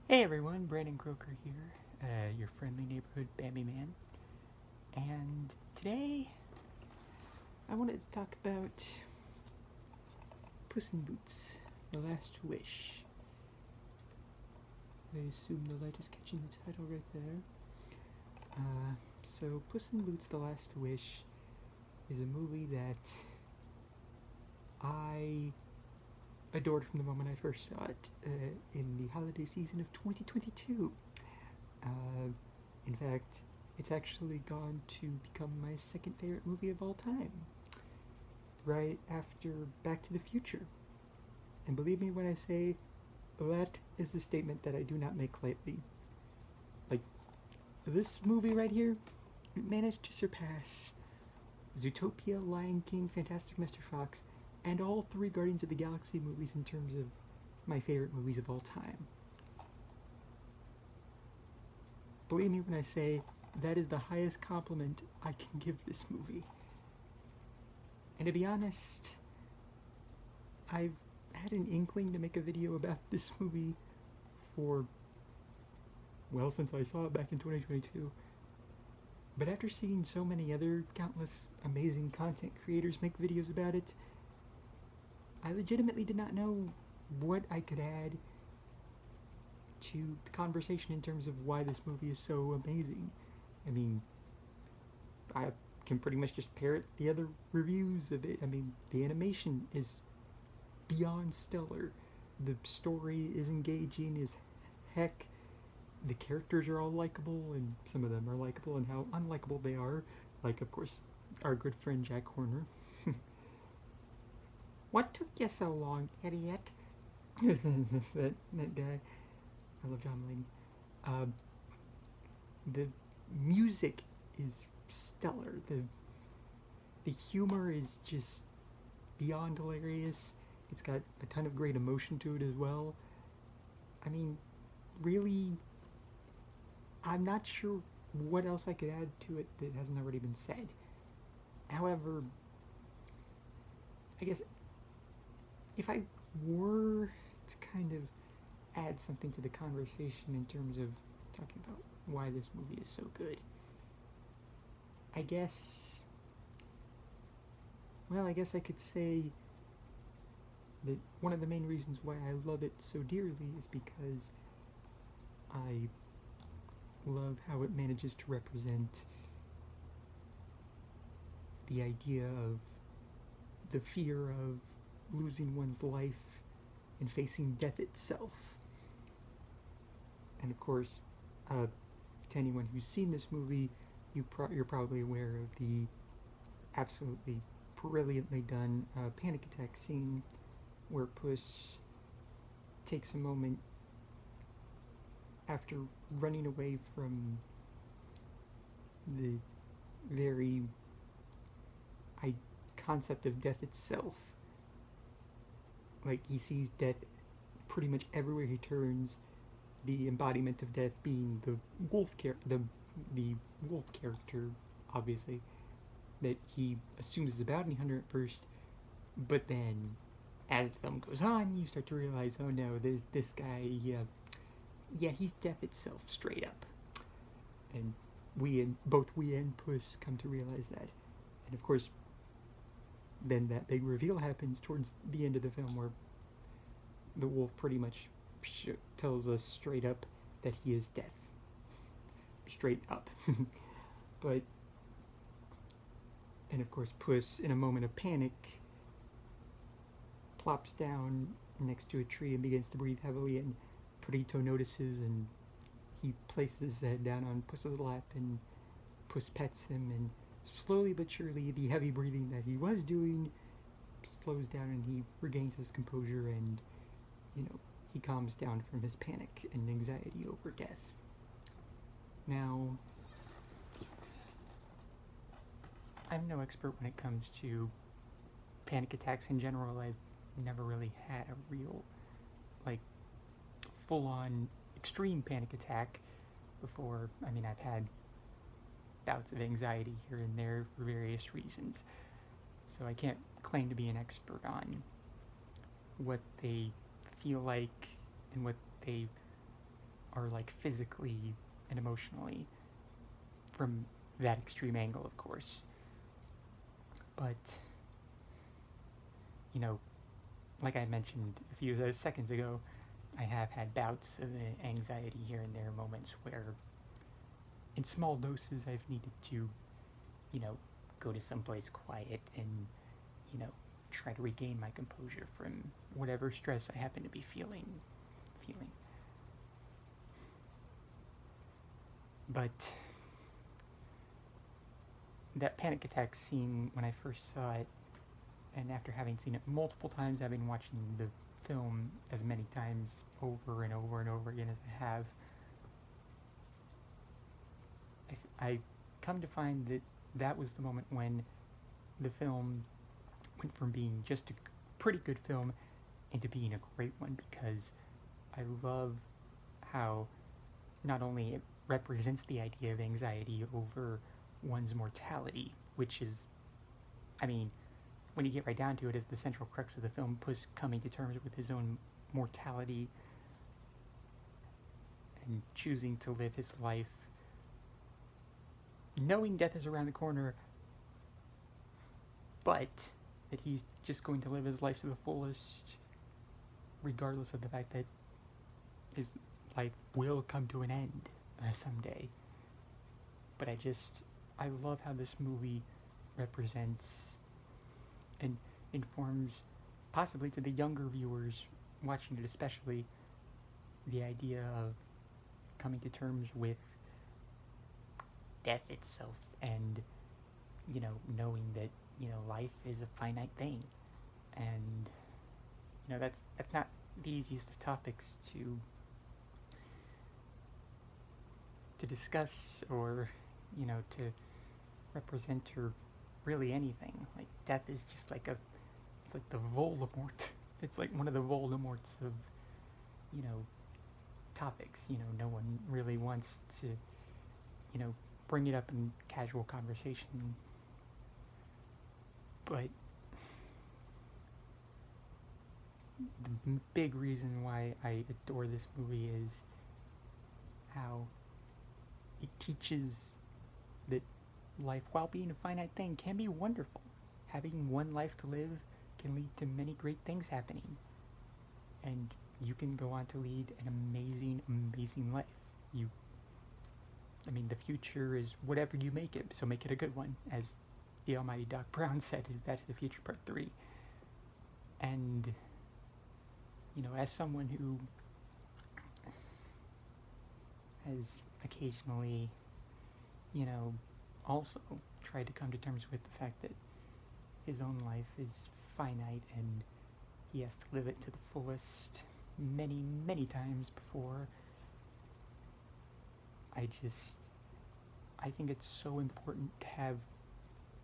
Hey everyone, Brandon Croker here, your friendly neighborhood Bambi Man. And today I wanted to talk about Puss in Boots, The Last Wish. I assume the light is catching the title right there. So Puss in Boots, The Last Wish is a movie that I adored from the moment I first saw it in the holiday season of 2022. Uh, in fact, it's actually gone to become my second favorite movie of all time, right after Back to the Future. And believe me when I say that is a statement that I do not make lightly. Like, this movie right here managed to surpass Zootopia, Lion King, Fantastic Mr. Fox, and all three Guardians of the Galaxy movies in terms of my favorite movies of all time. Believe me when I say that is the highest compliment I can give this movie. And to be honest, I've had an inkling to make a video about this movie for, well, since I saw it back in 2022. But after seeing so many other countless amazing content creators make videos about it, I legitimately did not know what I could add to the conversation in terms of why this movie is so amazing. I mean, I can pretty much just parrot the other reviews of it. I mean, the animation is beyond stellar. The story is engaging as heck. The characters are all likable, and some of them are likable, and how unlikable they are. Like, of course, our good friend Jack Horner. What took you so long, idiot? that guy. I love John Mulaney. The music is stellar. The humor is just beyond hilarious. It's got a ton of great emotion to it as well. I mean, really, I'm not sure what else I could add to it that hasn't already been said. However, I guess if I were to kind of add something to the conversation in terms of talking about why this movie is so good, I guess, well, I guess I could say that one of the main reasons why I love it so dearly is because I love how it manages to represent the idea of the fear of losing one's life and facing death itself. And of course, to anyone who's seen this movie, you're probably aware of the absolutely brilliantly done panic attack scene where Puss takes a moment after running away from the very concept of death itself. Like, he sees death pretty much everywhere he turns, the embodiment of death being the the wolf character, obviously, that he assumes is a bounty hunter at first, but then as the film goes on, you start to realize, oh no, this guy, yeah, he's death itself, straight up. And both we and Puss come to realize that. And of course, then that big reveal happens towards the end of the film where the wolf pretty much tells us straight up that he is death. Straight up. But, and of course, Puss, in a moment of panic, plops down next to a tree and begins to breathe heavily, and Perito notices, and he places his head down on Puss's lap, and Puss pets him, and slowly but surely the heavy breathing that he was doing slows down, and he regains his composure, and he calms down from his panic and anxiety over death. Now, I'm no expert when it comes to panic attacks in general. I've never really had a real, like, full-on extreme panic attack before. I mean, I've had bouts of anxiety here and there for various reasons, so I can't claim to be an expert on what they feel like and what they are like physically and emotionally from that extreme angle, of course. But, you know, like I mentioned a few seconds ago, I have had bouts of anxiety here and there, moments where, in small doses, I've needed to, you know, go to someplace quiet and, you know, try to regain my composure from whatever stress I happen to be feeling. But that panic attack scene, when I first saw it, and after having seen it multiple times, I've been watching the film as many times over and over and over again as I have, I come to find that that was the moment when the film went from being just a pretty good film into being a great one, because I love how not only it represents the idea of anxiety over one's mortality, which is, I mean, when you get right down to it, is the central crux of the film, Puss coming to terms with his own mortality and choosing to live his life knowing death is around the corner, but that he's just going to live his life to the fullest, regardless of the fact that his life will come to an end someday. But I love how this movie represents and informs, possibly to the younger viewers watching it especially, the idea of coming to terms with death itself, and, you know, knowing that, you know, life is a finite thing. And, you know, that's not the easiest of topics to discuss, or, you know, to represent, or really anything. Like, death is just like it's like the Voldemort. It's like one of the Voldemorts of, you know, topics. You know, no one really wants to, you know, bring it up in casual conversation. But the big reason why I adore this movie is how it teaches that life, while being a finite thing, can be wonderful. Having one life to live can lead to many great things happening. And you can go on to lead an amazing, amazing life. The future is whatever you make it, so make it a good one, as the almighty Doc Brown said in Back to the Future Part 3. And, you know, as someone who has occasionally, you know, also tried to come to terms with the fact that his own life is finite and he has to live it to the fullest many, many times before, I think it's so important to have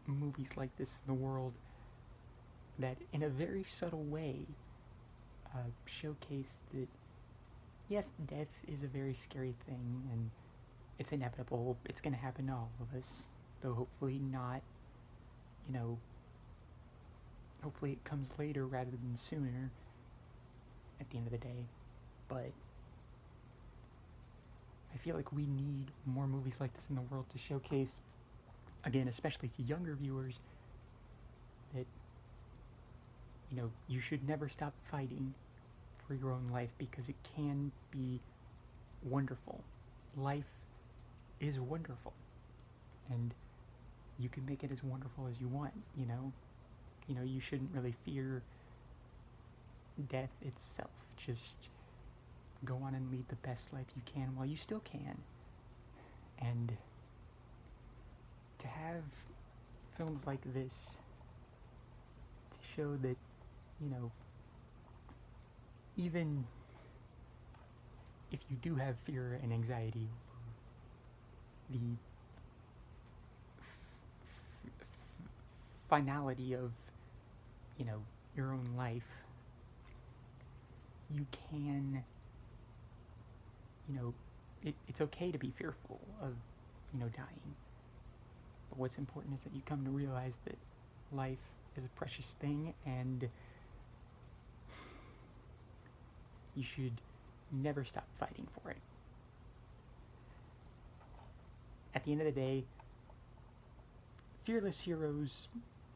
movies like this in the world that, in a very subtle way, showcase that, yes, death is a very scary thing, and it's inevitable. It's going to happen to all of us, though hopefully not, you know, hopefully it comes later rather than sooner at the end of the day. But I feel like we need more movies like this in the world to showcase, again, especially to younger viewers, that, you know, you should never stop fighting for your own life, because it can be wonderful. Life is wonderful, and you can make it as wonderful as you want, you know? You know, you shouldn't really fear death itself. Just go on and lead the best life you can while you still can. And to have films like this to show that, you know, even if you do have fear and anxiety over the finality of, you know, your own life, you can, you know, it's okay to be fearful of, you know, dying. But what's important is that you come to realize that life is a precious thing, and you should never stop fighting for it. At the end of the day, fearless heroes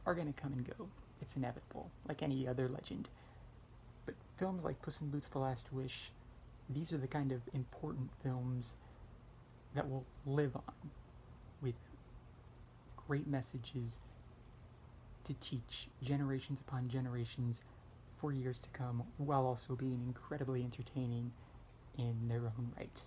are going to come and go. It's inevitable, like any other legend. But films like Puss in Boots: The Last Wish, these are the kind of important films that will live on, with great messages to teach generations upon generations for years to come, while also being incredibly entertaining in their own right.